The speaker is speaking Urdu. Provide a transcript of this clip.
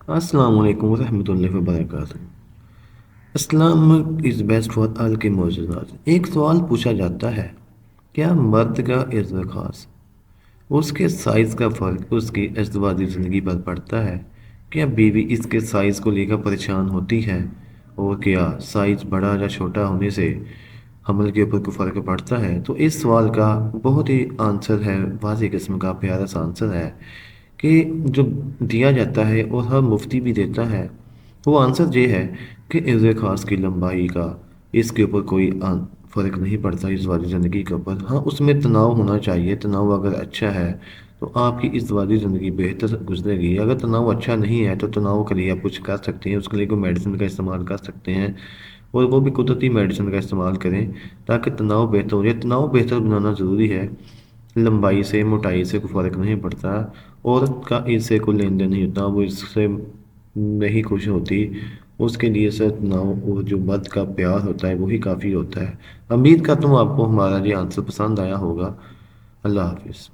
السلام علیکم ورحمۃ اللہ وبرکاتہ۔ اسلام از بیسٹ فار آل کے معجزات۔ ایک سوال پوچھا جاتا ہے، کیا مرد کا عزت خاص اس کے سائز کا فرق اس کی ازدواجی زندگی پر پڑتا ہے؟ کیا بیوی اس کے سائز کو لے کر پریشان ہوتی ہے؟ اور کیا سائز بڑا یا چھوٹا ہونے سے حمل کے اوپر کوئی فرق پڑتا ہے؟ تو اس سوال کا بہت ہی آنسر ہے، واضح قسم کا پیارا سا آنسر ہے کہ جو دیا جاتا ہے اور ہر مفتی بھی دیتا ہے، وہ آنسر یہ ہے کہ عرض خاص کی لمبائی کا اس کے اوپر کوئی فرق نہیں پڑتا ازدواجی زندگی کے اوپر۔ ہاں، اس میں تناؤ ہونا چاہیے، تناؤ اگر اچھا ہے تو آپ کی ازدواجی زندگی بہتر گزرے گی۔ اگر تناؤ اچھا نہیں ہے تو تناؤ کے لیے آپ کچھ کر سکتے ہیں، اس کے لیے کوئی میڈیسن کا استعمال کر سکتے ہیں، اور وہ بھی قدرتی میڈیسن کا استعمال کریں تاکہ تناؤ بہتر ہو جائے۔ تناؤ بہتر بنانا ضروری ہے، لمبائی سے موٹائی سے کوئی فرق نہیں پڑتا، عورت کا اس سے کوئی لین دین نہیں ہوتا، وہ اس سے نہیں خوش ہوتی، اس کے لیے صرف تناؤ اور جو مرد کا پیار ہوتا ہے وہی کافی ہوتا ہے۔ امید کرتا ہوں آپ کو ہمارا یہ آنسر پسند آیا ہوگا۔ اللہ حافظ۔